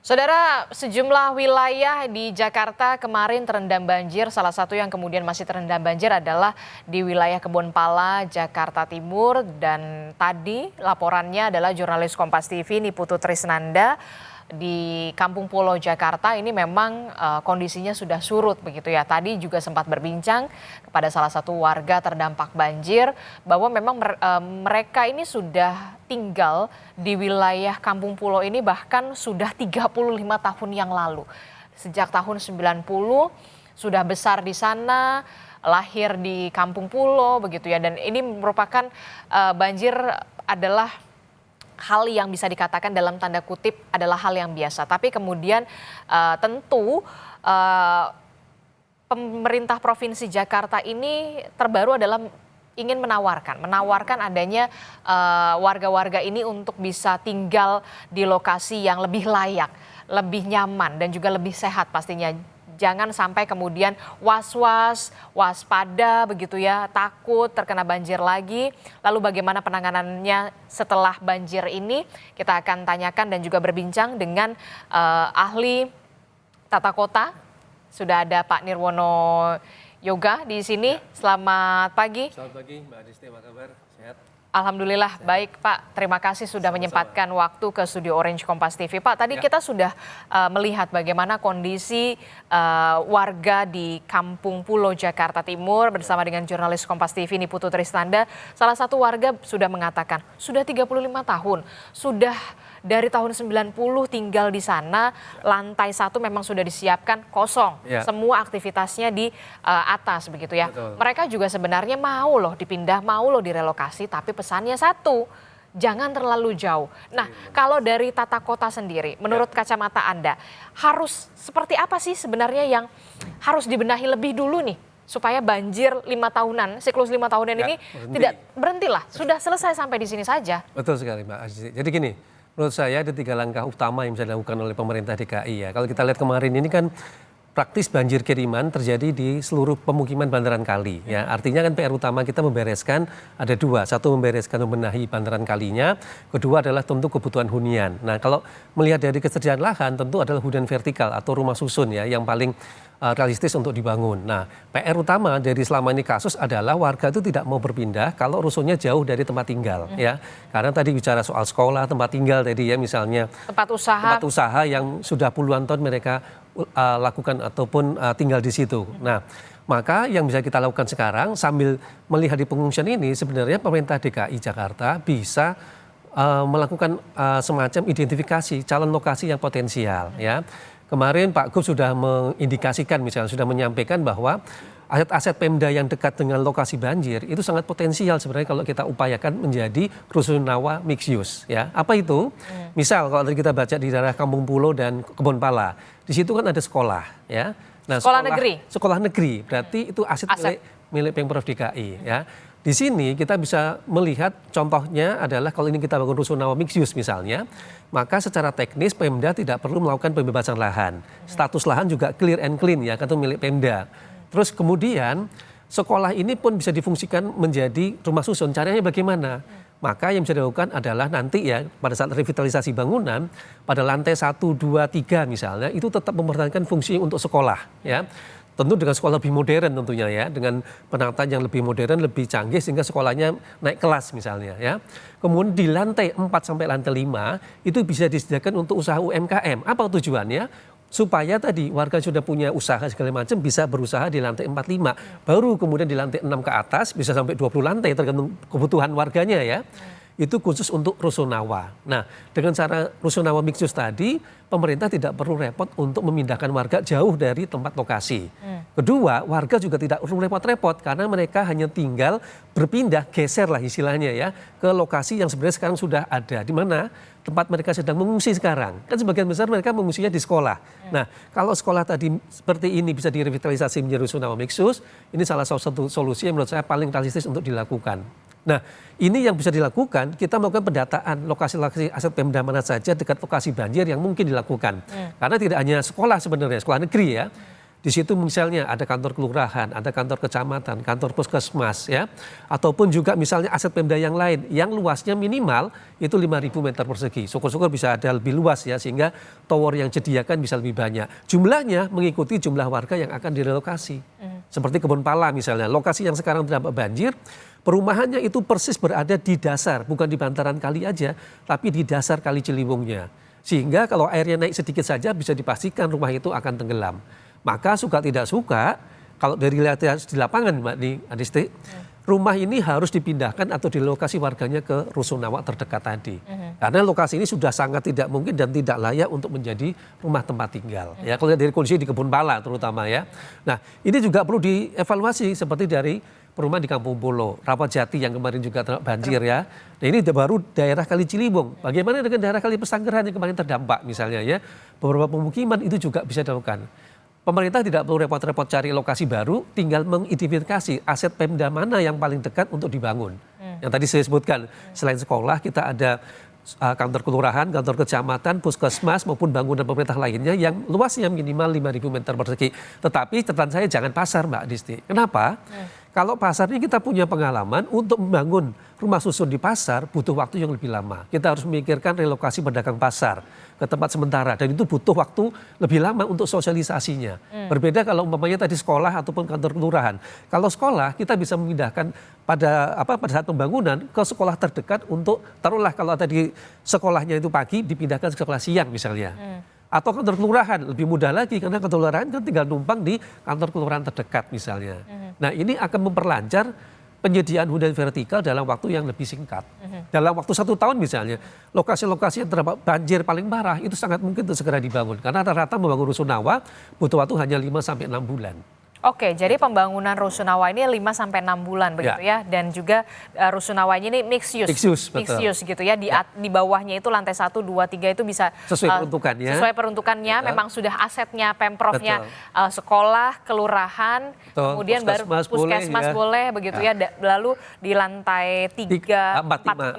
Saudara, sejumlah wilayah di Jakarta kemarin terendam banjir. Salah satu yang kemudian masih terendam banjir adalah di wilayah Kebonpala, Jakarta Timur. Dan tadi laporannya adalah jurnalis Kompas TV Niputu Trisnanda di Kampung Pulo, Jakarta. Ini memang kondisinya sudah surut begitu ya. Tadi juga sempat berbincang kepada salah satu warga terdampak banjir bahwa memang mereka ini sudah tinggal di wilayah Kampung Pulo ini bahkan sudah 35 tahun yang lalu. Sejak tahun 90 sudah besar di sana, lahir di Kampung Pulo begitu ya. Dan ini merupakan banjir adalah hal yang bisa dikatakan dalam tanda kutip adalah hal yang biasa. Tapi kemudian tentu pemerintah Provinsi Jakarta ini terbaru adalah ingin menawarkan adanya warga-warga ini untuk bisa tinggal di lokasi yang lebih layak, lebih nyaman dan juga lebih sehat pastinya. Jangan sampai kemudian was-was, waspada begitu ya, takut terkena banjir lagi. Lalu bagaimana penanganannya setelah banjir ini? Kita akan tanyakan dan juga berbincang dengan ahli tata kota. Sudah ada Pak Nirwono Yoga di sini. Selamat pagi. Selamat pagi Mbak Adisti, apa kabar? Sehat? Alhamdulillah baik Pak, terima kasih sudah menyempatkan waktu ke studio Orange Kompas TV. Pak, tadi kita sudah melihat bagaimana kondisi warga di Kampung Pulo, Jakarta Timur bersama dengan jurnalis Kompas TV Niputu Trisnanda. Salah satu warga sudah mengatakan sudah 35 tahun, sudah dari tahun 90 tinggal di sana, lantai 1 memang sudah disiapkan kosong, semua aktivitasnya di atas begitu ya. Betul. Mereka juga sebenarnya mau loh dipindah, mau loh direlokasi, tapi pesannya satu, jangan terlalu jauh. Nah, kalau dari tata kota sendiri, menurut kacamata Anda, harus seperti apa sih sebenarnya yang harus dibenahi lebih dulu nih, supaya banjir 5 tahunan, siklus 5 tahunan ini tidak berhentilah, sudah selesai sampai di sini saja. Betul sekali Mbak Adisti. Jadi gini, menurut saya ada 3 langkah utama yang bisa dilakukan oleh pemerintah DKI ya. Kalau kita lihat kemarin ini kan praktis banjir kiriman terjadi di seluruh pemukiman bantaran kali ya. Artinya kan PR utama kita membereskan ada 2. Satu membereskan membenahi bantaran kalinya, kedua adalah tentu kebutuhan hunian. Nah, kalau melihat dari kesediaan lahan tentu adalah hunian vertikal atau rumah susun ya yang paling realistis untuk dibangun. Nah, PR utama dari selama ini kasus adalah warga itu tidak mau berpindah kalau rusunnya jauh dari tempat tinggal ya. Karena tadi bicara soal sekolah, tempat tinggal tadi ya, misalnya tempat usaha yang sudah puluhan tahun mereka lakukan ataupun tinggal di situ. Nah, maka yang bisa kita lakukan sekarang sambil melihat di pengungsian ini, sebenarnya pemerintah DKI Jakarta bisa melakukan semacam identifikasi calon lokasi yang potensial ya. Kemarin Pak Gub sudah mengindikasikan, misalnya sudah menyampaikan bahwa aset-aset Pemda yang dekat dengan lokasi banjir itu sangat potensial sebenarnya kalau kita upayakan menjadi rusunawa mixed use ya. Apa itu? Misal kalau tadi kita baca di daerah Kampung Pulo dan Kebonpala, di situ kan ada sekolah ya. Nah, sekolah negeri berarti itu aset milik Pemprov DKI ya. Di sini kita bisa melihat contohnya adalah kalau ini kita bangun rusunawa mixed use misalnya, maka secara teknis Pemda tidak perlu melakukan pembebasan lahan. Status lahan juga clear and clean ya, itu milik Pemda. Terus kemudian sekolah ini pun bisa difungsikan menjadi rumah susun. Caranya bagaimana? Maka yang bisa dilakukan adalah nanti ya pada saat revitalisasi bangunan pada lantai 1, 2, 3 misalnya itu tetap mempertahankan fungsi untuk sekolah ya. Tentu dengan sekolah lebih modern tentunya ya, dengan penataan yang lebih modern, lebih canggih sehingga sekolahnya naik kelas misalnya ya. Kemudian di lantai 4 sampai lantai 5 itu bisa disediakan untuk usaha UMKM. Apa tujuannya? Supaya tadi warga sudah punya usaha segala macam bisa berusaha di lantai 4, 5. Baru kemudian di lantai 6 ke atas bisa sampai 20 lantai tergantung kebutuhan warganya ya. Itu khusus untuk rusunawa. Nah, dengan cara rusunawa mixed use tadi, pemerintah tidak perlu repot untuk memindahkan warga jauh dari tempat lokasi. Kedua, warga juga tidak perlu repot-repot karena mereka hanya tinggal berpindah, geser lah istilahnya ya, ke lokasi yang sebenarnya sekarang sudah ada. Di mana tempat mereka sedang mengungsi sekarang. Kan sebagian besar mereka mengungsinya di sekolah. Nah, kalau sekolah tadi seperti ini bisa direvitalisasi menjadi rusunawa mixed use, ini salah satu solusi yang menurut saya paling realistis untuk dilakukan. Nah, ini yang bisa dilakukan, kita melakukan pendataan lokasi-lokasi aset Pemda mana saja dekat lokasi banjir yang mungkin dilakukan. Karena tidak hanya sekolah sebenarnya, sekolah negeri ya. Di situ misalnya ada kantor kelurahan, ada kantor kecamatan, kantor puskesmas ya. Ataupun juga misalnya aset Pemda yang lain yang luasnya minimal itu 5.000 meter persegi. Syukur-syukur bisa ada lebih luas ya sehingga tower yang disediakan bisa lebih banyak. Jumlahnya mengikuti jumlah warga yang akan direlokasi. Seperti Kebun Pala misalnya, lokasi yang sekarang terdampak banjir, perumahannya itu persis berada di dasar, bukan di bantaran kali aja, tapi di dasar Kali Ciliwungnya. Sehingga kalau airnya naik sedikit saja bisa dipastikan rumah itu akan tenggelam. Maka suka tidak suka, kalau dari lihat di lapangan Mbak Adisti, rumah ini harus dipindahkan atau dilokasi warganya ke rusunawa terdekat tadi. Karena lokasi ini sudah sangat tidak mungkin dan tidak layak untuk menjadi rumah tempat tinggal. Ya, kalau dari kondisi di Kebun Pala terutama ya. Nah, ini juga perlu dievaluasi seperti dari perumahan di Kampung Pulo, Rawajati yang kemarin juga banjir ya. Nah, ini baru daerah Kali Ciliwung. Bagaimana dengan daerah Kali Pesanggerahan yang kemarin terdampak misalnya ya. Beberapa pemukiman itu juga bisa dilakukan. Pemerintah tidak perlu repot-repot cari lokasi baru, tinggal mengidentifikasi aset Pemda mana yang paling dekat untuk dibangun. Yang tadi saya sebutkan, selain sekolah kita ada kantor kelurahan, kantor kecamatan, puskesmas maupun bangunan pemerintah lainnya yang luasnya minimal 5.000 meter persegi. Tetapi catatan saya jangan pasar Mbak Disti. Kenapa? Kalau pasar ini kita punya pengalaman untuk membangun rumah susun di pasar butuh waktu yang lebih lama. Kita harus memikirkan relokasi pedagang pasar ke tempat sementara dan itu butuh waktu lebih lama untuk sosialisasinya. Berbeda kalau umpamanya tadi sekolah ataupun kantor kelurahan. Kalau sekolah kita bisa memindahkan pada saat pembangunan ke sekolah terdekat untuk taruhlah kalau tadi sekolahnya itu pagi dipindahkan ke sekolah siang misalnya. Atau kantor kelurahan lebih mudah lagi karena kantor kelurahan kan tinggal numpang di kantor kelurahan terdekat misalnya. Nah ini akan memperlancar penyediaan hunian vertikal dalam waktu yang lebih singkat. Dalam waktu 1 tahun misalnya, lokasi-lokasi yang terdampak banjir paling parah itu sangat mungkin untuk segera dibangun. Karena rata-rata membangun rusunawa butuh waktu hanya 5-6 bulan. Oke, jadi pembangunan rusunawa ini 5-6 bulan begitu ya. Dan juga rusunawanya ini mixed use. Mixed use gitu ya. Di bawahnya itu lantai 1, 2, 3 itu bisa sesuai peruntukannya. Sesuai peruntukannya, memang sudah asetnya Pemprovnya sekolah, kelurahan, kemudian baru puskesmas boleh begitu ya. Lalu di lantai 3,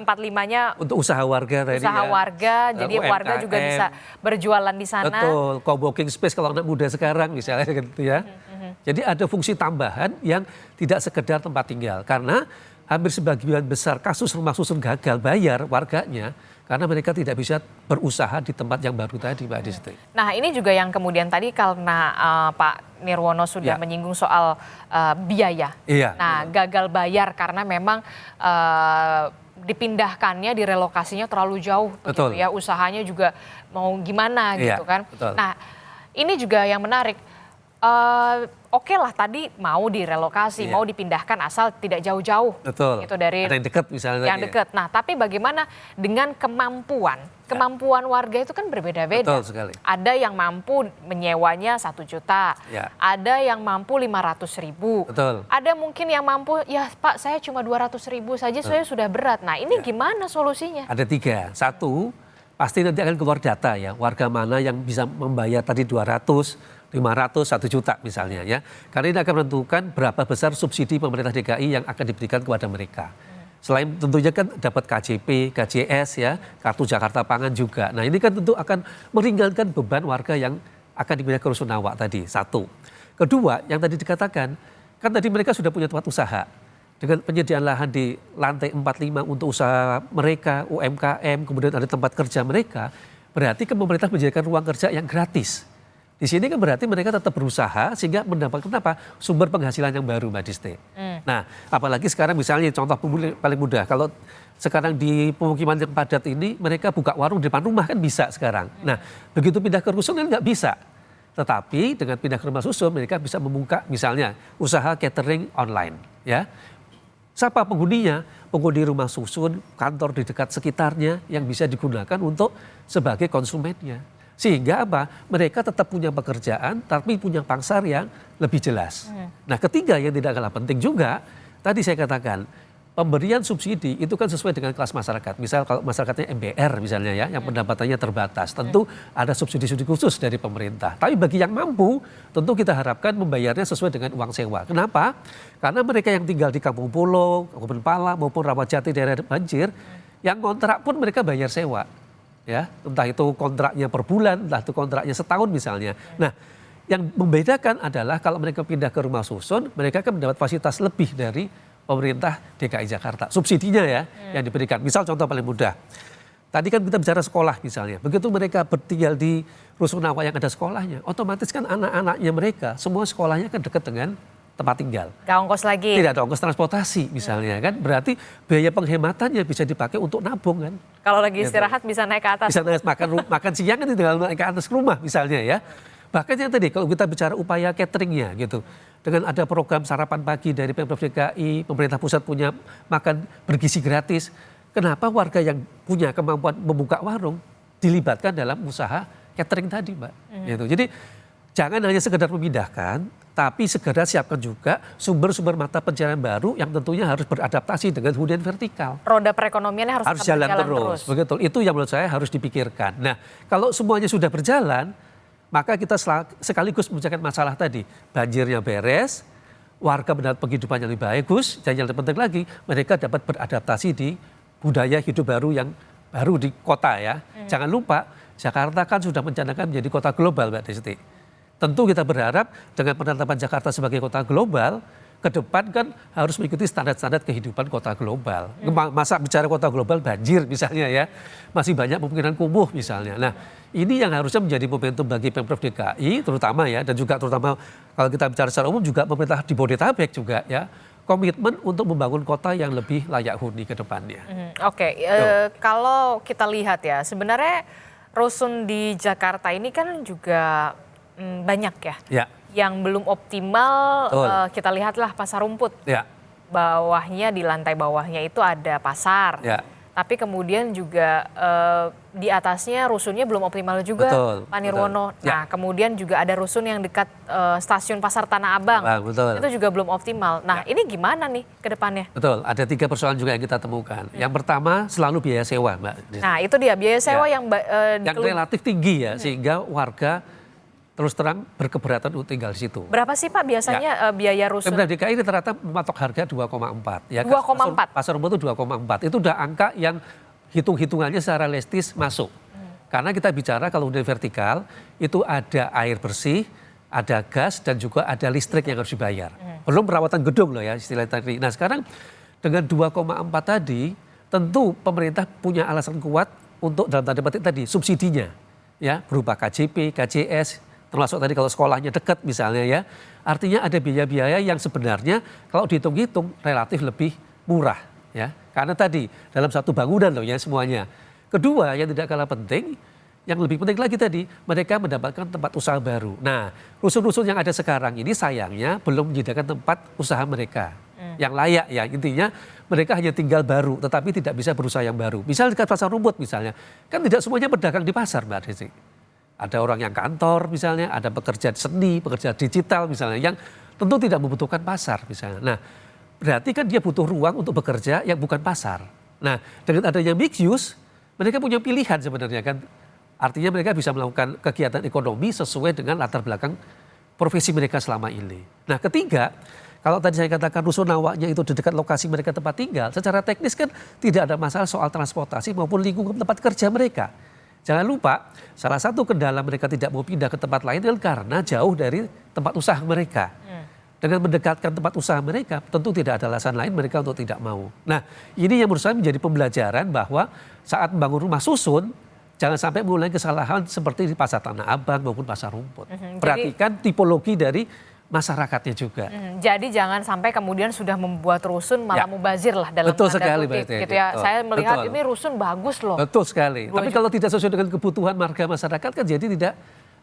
4, 5-nya untuk usaha warga tadi usaha warga, jadi warga juga bisa berjualan di sana. Betul, co-working space kalau anak muda sekarang misalnya gitu ya. Jadi ada fungsi tambahan yang tidak sekedar tempat tinggal. Karena hampir sebagian besar kasus rumah susun gagal bayar warganya karena mereka tidak bisa berusaha di tempat yang baru tadi Mbak Adisti. Nah ini juga yang kemudian tadi karena Pak Nirwono sudah menyinggung soal biaya. Nah gagal bayar karena memang dipindahkannya, direlokasinya terlalu jauh. Begitu ya, usahanya juga mau gimana gitu kan. Nah ini juga yang menarik. Oke lah tadi mau direlokasi, mau dipindahkan asal tidak jauh-jauh. Betul. Gitu dari ada yang dekat misalnya. Yang dekat. Nah tapi bagaimana dengan kemampuan? Kemampuan warga itu kan berbeda-beda. Betul sekali. Ada yang mampu menyewanya 1 juta. Ada yang mampu 500.000. Betul. Ada mungkin yang mampu, ya Pak saya cuma 200.000 saja saya sudah berat. Nah ini gimana solusinya? Ada 3. 1, pasti nanti akan keluar data ya. Warga mana yang bisa membayar tadi 200, 500, 1 juta misalnya ya. Karena ini akan menentukan berapa besar subsidi pemerintah DKI yang akan diberikan kepada mereka. Selain tentunya kan dapat KJP, KJS ya, Kartu Jakarta Pangan juga. Nah ini kan tentu akan meringankan beban warga yang akan dipindah ke rusunawa tadi, 1. Kedua, yang tadi dikatakan, kan tadi mereka sudah punya tempat usaha. Dengan penyediaan lahan di lantai 4-5 untuk usaha mereka, UMKM, kemudian ada tempat kerja mereka, berarti kan pemerintah menyediakan ruang kerja yang gratis. Di sini kan berarti mereka tetap berusaha sehingga mendapatkan sumber penghasilan yang baru Mbak Disti. Nah apalagi sekarang misalnya contoh paling mudah, kalau sekarang di pemukiman yang padat ini mereka buka warung di depan rumah kan bisa sekarang. Nah begitu pindah ke rusun kan nggak bisa. Tetapi dengan pindah ke rumah susun mereka bisa membuka misalnya usaha catering online ya. Siapa penghuninya? Penghuni rumah susun, kantor di dekat sekitarnya yang bisa digunakan untuk sebagai konsumennya. Sehingga mereka tetap punya pekerjaan tapi punya pasar yang lebih jelas. Nah ketiga yang tidak kalah penting juga, tadi saya katakan pemberian subsidi itu kan sesuai dengan kelas masyarakat. Misal kalau masyarakatnya MBR misalnya ya, yang pendapatannya terbatas, tentu ada subsidi-subsidi khusus dari pemerintah. Tapi bagi yang mampu, tentu kita harapkan membayarnya sesuai dengan uang sewa. Kenapa? Karena mereka yang tinggal di Kampung Pulo, Kebun Pala maupun Rawajati daerah banjir, yang kontrak pun mereka bayar sewa. Ya, entah itu kontraknya per bulan, entah itu kontraknya setahun misalnya. Nah, yang membedakan adalah kalau mereka pindah ke rumah susun, mereka akan mendapat fasilitas lebih dari pemerintah DKI Jakarta. Subsidinya ya yang diberikan. Misal contoh paling mudah. Tadi kan kita bicara sekolah misalnya. Begitu mereka bertinggal di Rusunawa yang ada sekolahnya, otomatis kan anak-anaknya mereka semua sekolahnya kan dekat dengan tempat tinggal. Gak ongkos lagi. Tidak ada ongkos transportasi misalnya kan. Berarti biaya penghematannya bisa dipakai untuk nabung kan. Kalau lagi istirahat bisa naik ke atas. Bisa naik makan siang kan tinggal naik ke atas rumah misalnya ya. Bahkan yang tadi kalau kita bicara upaya cateringnya gitu. Dengan ada program sarapan pagi dari Pemprov DKI, pemerintah pusat punya makan bergizi gratis. Kenapa warga yang punya kemampuan membuka warung dilibatkan dalam usaha catering tadi, Mbak? Gitu. Jadi jangan hanya sekedar memindahkan, tapi segera siapkan juga sumber-sumber mata pencarian baru yang tentunya harus beradaptasi dengan hunian vertikal. Roda perekonomiannya harus tetap jalan berjalan terus. Betul. Itu yang menurut saya harus dipikirkan. Nah, kalau semuanya sudah berjalan, maka kita sekaligus memecahkan masalah tadi. Banjirnya beres, warga mendapat penghidupan yang lebih bagus, dan yang terpenting lagi, mereka dapat beradaptasi di budaya hidup baru yang baru di kota ya. Jangan lupa, Jakarta kan sudah mencanangkan menjadi kota global, Mbak Desti. Tentu kita berharap dengan penetapan Jakarta sebagai kota global, ke depan kan harus mengikuti standar-standar kehidupan kota global. Masa bicara kota global banjir misalnya ya, masih banyak kemungkinan kumuh misalnya. Nah ini yang harusnya menjadi momentum bagi Pemprov DKI terutama ya, dan juga terutama kalau kita bicara secara umum juga pemerintah di Bodetabek juga ya, komitmen untuk membangun kota yang lebih layak huni ke depannya. Oke, kalau kita lihat ya, sebenarnya rusun di Jakarta ini kan juga banyak ya. Ya. Yang belum optimal, kita lihatlah Pasar Rumput. Ya. Bawahnya, di lantai bawahnya itu ada pasar. Ya. Tapi kemudian juga di atasnya rusunnya belum optimal juga, Betul, Pak Nirwono. betul. Ya. Nah kemudian juga ada rusun yang dekat stasiun Pasar Tanah Abang. Betul. Itu juga belum optimal. Nah ini gimana nih ke depannya? Betul, ada 3 persoalan juga yang kita temukan. Yang pertama selalu biaya sewa, Mbak. Nah itu dia, biaya sewa yang yang relatif tinggi ya, sehingga warga terus terang berkeberatan untuk tinggal di situ. Berapa sih Pak biasanya biaya rusun? Pemprov DKI rata-rata mematok harga 2,4. Ya, 2,4? Pasar Rumput itu 2,4. Itu udah angka yang hitung-hitungannya secara realistis masuk. Karena kita bicara kalau udah vertikal, itu ada air bersih, ada gas, dan juga ada listrik yang harus dibayar. Belum perawatan gedung loh ya istilah tadi. Nah sekarang dengan 2,4 tadi, tentu pemerintah punya alasan kuat untuk dalam tanda petik tadi subsidinya. Ya, berupa KJP, KJS, termasuk tadi kalau sekolahnya dekat misalnya ya. Artinya ada biaya-biaya yang sebenarnya kalau dihitung-hitung relatif lebih murah ya. Karena tadi dalam satu bangunan loh ya semuanya. Kedua yang tidak kalah penting, yang lebih penting lagi tadi, mereka mendapatkan tempat usaha baru. Nah rusun-rusun yang ada sekarang ini sayangnya belum menyediakan tempat usaha mereka yang layak ya. Intinya mereka hanya tinggal baru tetapi tidak bisa berusaha yang baru. Misal dekat Pasar Rumput misalnya, kan tidak semuanya pedagang di pasar Mbak Desi. Ada orang yang kantor misalnya, ada pekerja seni, pekerja digital misalnya, yang tentu tidak membutuhkan pasar misalnya. Nah, berarti kan dia butuh ruang untuk bekerja yang bukan pasar. Nah, dengan adanya mixed use, mereka punya pilihan sebenarnya kan. Artinya mereka bisa melakukan kegiatan ekonomi sesuai dengan latar belakang profesi mereka selama ini. Nah, ketiga, kalau tadi saya katakan rusunawanya itu di dekat lokasi mereka tempat tinggal, secara teknis kan tidak ada masalah soal transportasi maupun lingkungan tempat kerja mereka. Jangan lupa, salah satu kendala mereka tidak mau pindah ke tempat lain karena jauh dari tempat usaha mereka. Dengan mendekatkan tempat usaha mereka, tentu tidak ada alasan lain mereka untuk tidak mau. Nah, ini yang menurut saya menjadi pembelajaran bahwa saat membangun rumah susun, jangan sampai mengulangi kesalahan seperti di Pasar Tanah Abang maupun Pasar Rumput. Perhatikan tipologi dari masyarakatnya juga. Jadi jangan sampai kemudian sudah membuat rusun malah mubazir lah dalam betul tanda sekali, kutip Mbak, gitu ya. betul. Saya melihat Betul. ini rusun bagus loh. Betul sekali. Tapi kalau tidak sesuai dengan kebutuhan warga masyarakat kan jadi tidak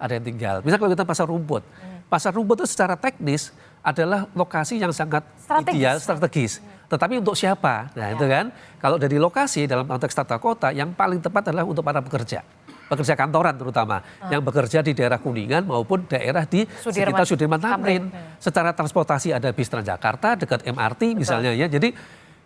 ada yang tinggal. Misal kalau kita Pasar Rumput. Pasar Rumput itu secara teknis adalah lokasi yang sangat ideal, strategis. Tetapi untuk siapa? Nah itu kan, kalau dari lokasi dalam konteks tata kota yang paling tepat adalah untuk para pekerja. Pekerja kantoran terutama, yang bekerja di daerah Kuningan maupun daerah di sekitar Sudirman Tamrin. Secara transportasi ada bis Transjakarta, dekat MRT misalnya ya. Jadi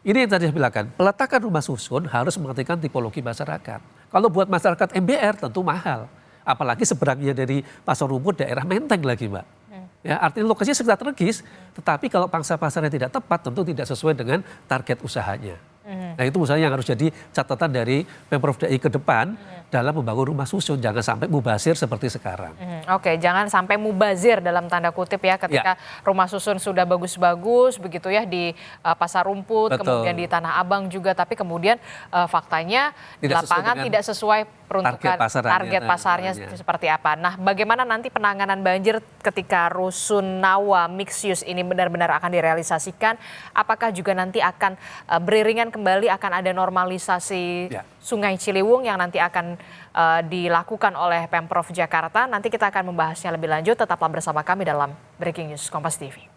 ini yang tadi saya bilang, peletakan rumah susun harus mengertikan tipologi masyarakat. Kalau buat masyarakat MBR tentu mahal. Apalagi seberangnya dari Pasar Rumput daerah Menteng lagi Mbak. Ya, artinya lokasinya strategis, tetapi kalau pangsa pasarnya tidak tepat tentu tidak sesuai dengan target usahanya. Nah itu misalnya yang harus jadi catatan dari Pemprov DKI ke depan dalam membangun rumah susun. Jangan sampai mubazir seperti sekarang. Oke, jangan sampai mubazir dalam tanda kutip ya ketika rumah susun sudah bagus-bagus begitu ya di Pasar Rumput, Betul. kemudian di Tanah Abang juga, tapi kemudian faktanya di Tidak sesuai lapangan dengan tidak sesuai peruntukan target pasarnya seperti apa. Nah, bagaimana nanti penanganan banjir ketika Rusunawa mixed use ini benar-benar akan direalisasikan? Apakah juga nanti akan beriringan kembali akan ada normalisasi Sungai Ciliwung yang nanti akan dilakukan oleh Pemprov Jakarta? Nanti kita akan membahasnya lebih lanjut. Tetaplah bersama kami dalam Breaking News Kompas TV.